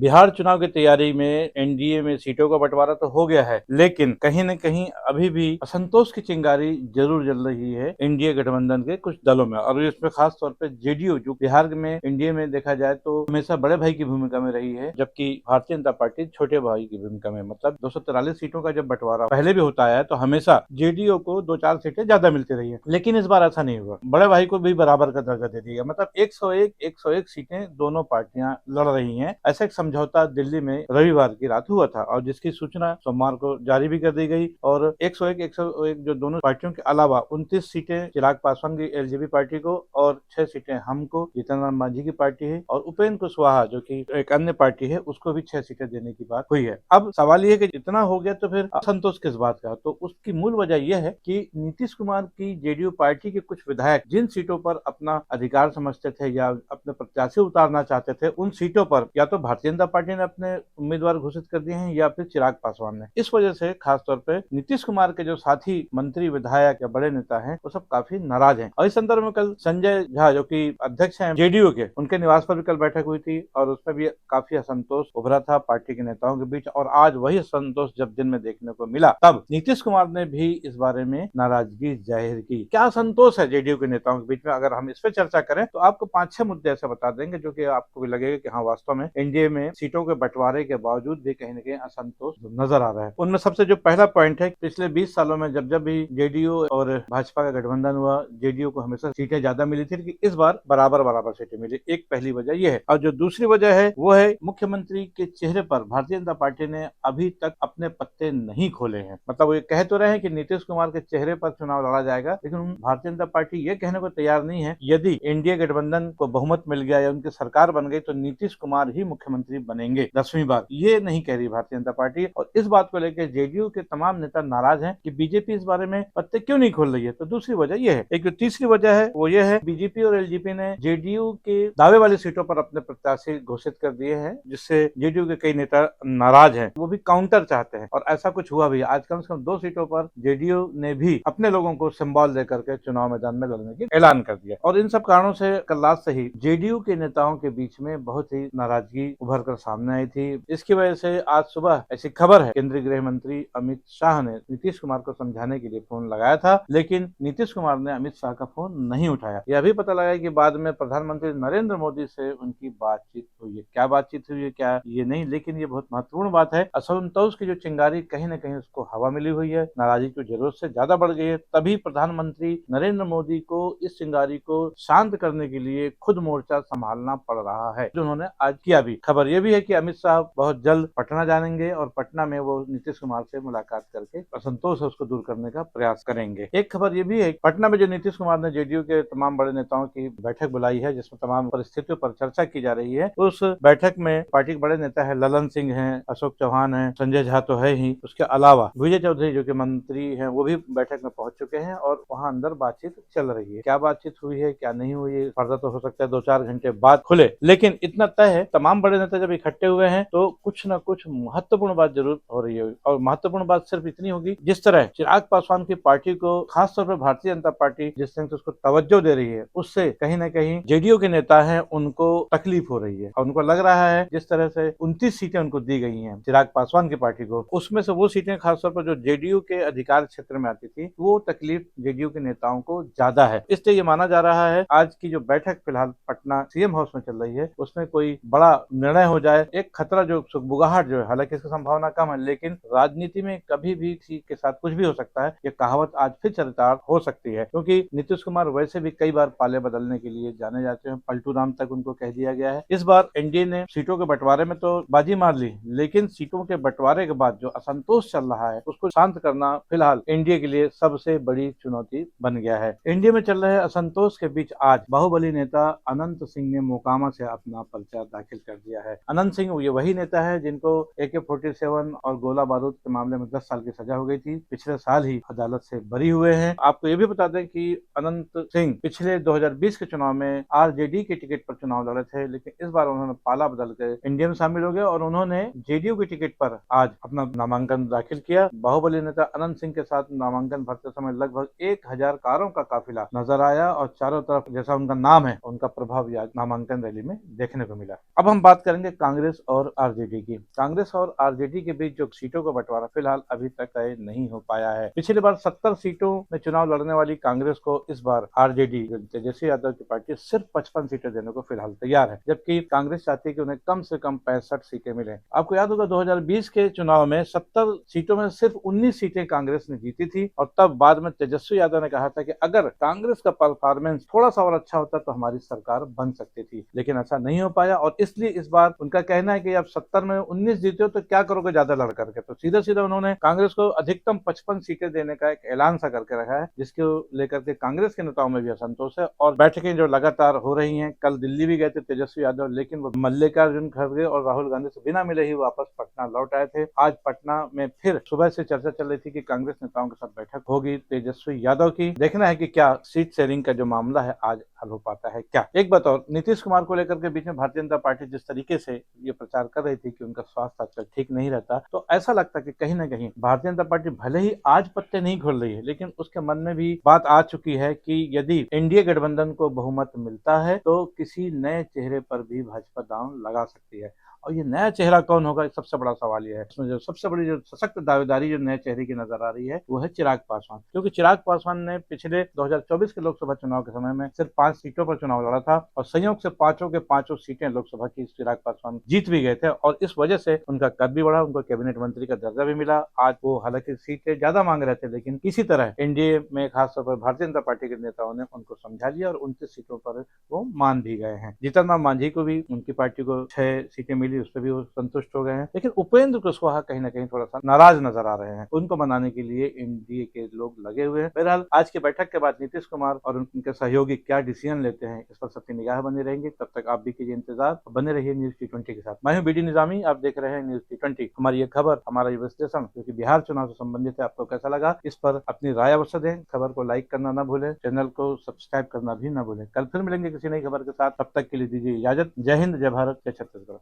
बिहार चुनाव की तैयारी में एनडीए में सीटों का बंटवारा तो हो गया है, लेकिन कहीं न कहीं अभी भी असंतोष की चिंगारी जरूर जल रही है एनडीए गठबंधन के कुछ दलों में। और इसमें खास तौर पे जेडीयू, जो बिहार में एनडीए में देखा जाए तो हमेशा बड़े भाई की भूमिका में रही है, जबकि भारतीय जनता पार्टी छोटे भाई की भूमिका में। मतलब 243 सीटों का जब बंटवारा पहले भी होता है तो हमेशा जेडीयू को 2-4 सीटें ज्यादा मिलती रही है, लेकिन इस बार ऐसा नहीं हुआ। बड़े भाई को भी बराबर का दर्जा दे दिया। मतलब 101 सीटें दोनों पार्टियां लड़ रही हैं। ऐसा एक समझौता दिल्ली में रविवार की रात हुआ था, और जिसकी सूचना सोमवार को जारी भी कर दी गई। और 101 जो दोनों पार्टियों के अलावा 29 सीटें चिराग पासवान की एलजेपी पार्टी को, और 6 सीटें हमको, जीतन राम मांझी की पार्टी है, और उपेंद्र कुशवाहा जो कि एक अन्य पार्टी है, उसको भी 6 सीटें देने की बात हुई है। अब सवाल यह है कि इतना हो गया तो फिर असंतोष किस बात का? तो उसकी मूल वजह यह है कि नीतीश कुमार की जेडीयू पार्टी के कुछ विधायक जिन सीटों पर अपना अधिकार समझते थे या अपने प्रत्याशी उतारना चाहते थे, उन सीटों पर या तो भारतीय जनता पार्टी ने अपने उम्मीदवार घोषित कर दिए हैं या फिर चिराग पासवान ने। इस वजह से खासतौर पे नीतीश कुमार के जो साथी मंत्री, विधायक या बड़े नेता हैं, वो सब काफी नाराज हैं। और इस संदर्भ में कल संजय झा, जो कि अध्यक्ष हैं जेडीयू के, उनके निवास पर भी कल बैठक हुई थी, और उसमें भी काफी असंतोष उभरा था पार्टी के नेताओं के बीच। और आज वही असंतोष जब दिन में देखने को मिला, तब नीतीश कुमार ने भी इस बारे में नाराजगी जाहिर की। क्या असंतोष है जेडीयू के नेताओं के बीच में? अगर हम इस पर चर्चा करें तो आपको 5-6 मुद्दे ऐसे बता देंगे जो कि आपको भी लगेगा कि हाँ, वास्तव में एनडीए में सीटों के बंटवारे के बावजूद भी कहीं न कहीं असंतोष नजर आ रहा है। उनमें सबसे जो पहला पॉइंट है, पिछले 20 सालों में जब जब भी जेडीयू और भाजपा का गठबंधन हुआ, जेडीयू को हमेशा सीटें ज्यादा मिली थी, लेकिन इस बार बराबर बराबर सीटें मिली। एक पहली वजह यह है। और जो दूसरी वजह है वो है, मुख्यमंत्री के चेहरे पर भारतीय जनता पार्टी ने अभी तक अपने पत्ते नहीं खोले हैं। मतलब वो ये कह तो रहे हैं कि नीतीश कुमार के चेहरे पर चुनाव लड़ा जाएगा, लेकिन भारतीय जनता पार्टी ये कहने को तैयार नहीं है यदि एनडीए गठबंधन को बहुमत मिल गया या उनकी सरकार बन गई तो नीतीश कुमार ही मुख्यमंत्री बनेंगे 10वीं बार। ये नहीं कह रही भारतीय जनता पार्टी, और इस बात को लेकर जेडीयू के तमाम नेता नाराज हैं कि बीजेपी इस बारे में पत्ते क्यों नहीं खोल रही है। तो दूसरी वजह यह है। एक जो तीसरी वजह है वो ये है, बीजेपी और एलजेपी ने जेडीयू के दावे वाली सीटों पर अपने प्रत्याशी घोषित कर दिए हैं, जिससे जेडीयू के कई नेता नाराज हैं। वो भी काउंटर चाहते हैं, और ऐसा कुछ हुआ भी। आज कम से कम 2 सीटों पर जेडीयू ने भी अपने लोगों को सिंबल देकर के चुनाव मैदान में लड़ने की ऐलान कर दिया। और इन सब कारणों से कल रात से ही जेडीयू के नेताओं के बीच में बहुत ही नाराजगी उभर कर सामने आई थी। इसकी वजह से आज सुबह ऐसी खबर है, केंद्रीय गृह मंत्री अमित शाह ने नीतीश कुमार को समझाने के लिए फोन लगाया था, लेकिन नीतीश कुमार ने अमित शाह का फोन नहीं उठाया। यह भी पता लगा कि बाद में प्रधानमंत्री नरेंद्र मोदी से उनकी बातचीत हुई है। क्या बातचीत हुई है, क्या ये नहीं, लेकिन ये बहुत महत्वपूर्ण बात है। असंतोष की जो चिंगारी कहीं न कहीं उसको हवा मिली हुई है, नाराजगी की जरूरत से ज्यादा बढ़ गई है। तभी प्रधानमंत्री नरेंद्र मोदी को इस चिंगारी को शांत करने के लिए खुद मोर्चा संभालना पड़ रहा है, जो उन्होंने आज किया भी। खबर यह भी है कि अमित शाह बहुत जल्द पटना जाएंगे, और पटना में वो नीतीश कुमार से मुलाकात करके असंतोष है उसको दूर करने का प्रयास करेंगे। एक खबर यह भी है, पटना में जो नीतीश कुमार ने जेडीयू के तमाम बड़े नेताओं की बैठक बुलाई है, जिसमें तमाम परिस्थितियों पर चर्चा की जा रही है। उस बैठक में पार्टी के बड़े नेता है, ललन सिंह है, अशोक चौहान है, संजय झा तो है ही, उसके अलावा विजय चौधरी जो कि मंत्री हैं, वो भी बैठक में पहुंच चुके हैं, और वहां अंदर बातचीत चल रही है। क्या बातचीत हुई है, क्या नहीं हुई है, पर्दा तो हो सकता है 2-4 घंटे बाद खुले, लेकिन इतना तय है, तमाम बड़े नेता जब इकट्ठे हुए हैं तो कुछ न कुछ महत्वपूर्ण बात जरूर हो रही है। और महत्वपूर्ण बात सिर्फ इतनी होगी, जिस तरह चिराग पासवान की पार्टी को, खासतौर पर भारतीय जनता पार्टी जिस तरह से उसको तवज्जो दे रही है, उससे कहीं न कहीं जेडीयू के नेता हैं उनको तकलीफ हो रही है। और उनको लग रहा है जिस तरह से 29 सीटें उनको दी गई हैं चिराग पासवान की पार्टी को, उसमें से वो सीटें खासतौर पर जो जेडीयू के अधिकार क्षेत्र में आती थी, वो तकलीफ जेडीयू के नेताओं को ज्यादा है। इसलिए ये माना जा रहा है आज की जो बैठक फिलहाल पटना सीएम हाउस में चल रही है, उसमें कोई बड़ा निर्णय हो जाए। एक खतरा, जो सुगबुगाहट जो है, हालांकि इसकी संभावना कम है, लेकिन राजनीति में कभी भी किसी के साथ कुछ भी हो सकता है। ये कहावत आज फिर चरितार्थ हो सकती है, क्योंकि नीतीश कुमार वैसे भी कई बार पाले बदलने के लिए जाने जाते हैं। पलटू राम तक उनको कह दिया गया है। इस बार एनडीए ने सीटों के बंटवारे में तो बाजी मार ली, लेकिन सीटों के बंटवारे के बाद जो असंतोष चल रहा है, उसको शांत करना फिलहाल एनडीए के लिए सबसे बड़ी चुनौती बन गया है। एनडीए में चल रहे असंतोष के बीच आज बाहुबली नेता अनंत सिंह ने मोकामा से अपना पर्चा दाखिल कर दिया है। अनंत सिंह ये वही नेता है जिनको AK-47 और गोला बारूद के मामले में 10 साल की सजा हो गई थी। पिछले साल ही अदालत से बरी हुए हैं। आपको ये भी बता दें कि अनंत सिंह पिछले 2020 के चुनाव में आरजेडी के टिकट पर चुनाव लड़े थे, लेकिन इस बार उन्होंने पाला बदल के एनडीए में शामिल हो गए, और उन्होंने जेडीयू के टिकट पर आज अपना नामांकन दाखिल किया। बाहुबली नेता अनंत सिंह के साथ नामांकन भरते समय लगभग 1000 कारों का काफिला नजर आया, और चारों तरफ जैसा उनका नाम है, उनका प्रभाव नामांकन रैली में देखने को मिला। अब हम बात करेंगे कांग्रेस और आरजेडी की। कांग्रेस और आरजेडी के बीच जो सीटों का बंटवारा फिलहाल अभी तक तय नहीं हो पाया है। पिछली बार 70 सीटों में चुनाव लड़ने वाली कांग्रेस को इस बार आरजेडी तेजस्वी यादव की पार्टी सिर्फ 55 सीटें देने को फिलहाल तैयार है, जबकि कांग्रेस चाहती है कि उन्हें कम से कम 65 सीटें मिले। आपको याद होगा 2020 के चुनाव में 70 सीटों में सिर्फ 19 सीटें कांग्रेस ने जीती थी और तब बाद में तेजस्वी यादव ने कहा था कि अगर कांग्रेस का परफॉर्मेंस थोड़ा सा और अच्छा होता तो हमारी सरकार बन सकती थी, लेकिन ऐसा नहीं हो पाया और इसलिए इस बार उनका कहना है कि अब 70 में 19 जीते हो तो क्या करोगे ज्यादा लड़ करके। तो सीधा सीधा उन्होंने कांग्रेस को अधिकतम 55 सीटें देने का एक ऐलान सा करके रखा है, जिसको लेकर के कांग्रेस के नेताओं में भी असंतोष है और बैठकें जो लगातार हो रही हैं। कल दिल्ली भी गए थे तेजस्वी यादव, लेकिन वो मल्लिकार्जुन खड़गे और राहुल गांधी से बिना मिले ही वापस पटना लौट आए थे। आज पटना में फिर सुबह से चर्चा चल रही थी कि कांग्रेस नेताओं के साथ बैठक होगी तेजस्वी यादव की। देखना है कि क्या सीट शेयरिंग का जो मामला है आज हल हो पाता है क्या। एक बात और, नीतीश कुमार को लेकर के बीच में भारतीय जनता पार्टी जिस तरीके से ये प्रचार कर रही थी कि उनका स्वास्थ्य आजकल ठीक नहीं रहता, तो ऐसा लगता कि कहीं ना कहीं भारतीय जनता पार्टी भले ही आज पत्ते नहीं खोल रही है, लेकिन उसके मन में भी बात आ चुकी है कि यदि एनडीए गठबंधन को बहुमत मिलता है तो किसी नए चेहरे पर भी भाजपा दांव लगा सकती है। और ये नया चेहरा कौन होगा, सबसे बड़ा सवाल ये है। इसमें जो सबसे बड़ी जो सशक्त दावेदारी जो नए चेहरे की नजर आ रही है वो है चिराग पासवान, क्योंकि चिराग पासवान ने पिछले 2024 के लोकसभा चुनाव के समय में सिर्फ 5 सीटों पर चुनाव लड़ा था और संयोग से पांचों के पांचों सीटें लोकसभा की चिराग पासवान जीत भी गए थे और इस वजह से उनका कद भी बढ़ा, उनको कैबिनेट मंत्री का दर्जा भी मिला। आज वो हालांकि सीटें ज्यादा मांग रहे थे, लेकिन किसी तरह एनडीए में खासतौर पर भारतीय जनता पार्टी के नेताओं ने उनको समझा लिया और 29 सीटों पर वो मान भी गए हैं। जीतन राम मांझी को भी उनकी पार्टी को 6 सीटें मिली, उस पर भी वो संतुष्ट हो गए हैं, लेकिन उपेंद्र कुशवाहा कहीं ना कहीं थोड़ा सा नाराज नजर आ रहे हैं। उनको मनाने के लिए एनडीए के लोग लगे हुए हैं। बहरहाल आज की बैठक के बाद नीतीश कुमार और उनके सहयोगी क्या डिसीजन लेते हैं इस पर सबकी निगाह बनी रहेंगी। तब तक आप भी कीजिए इंतजार, बने रहिए न्यूज T20 के साथ। मैं हूं बीडी निजामी, आप देख रहे हैं न्यूज T20। हमारी ये खबर, हमारा ये विश्लेषण जो कि बिहार चुनाव से संबंधित है, आपको कैसा लगा इस पर अपनी राय अवश्य दें। खबर को लाइक करना ना भूलें, चैनल को सब्सक्राइब करना भी ना भूलें। कल फिर मिलेंगे किसी नई खबर के साथ, तब तक के लिए दीजिए इजाजत। जय हिंद, जय भारत, जय छत्तीसगढ़।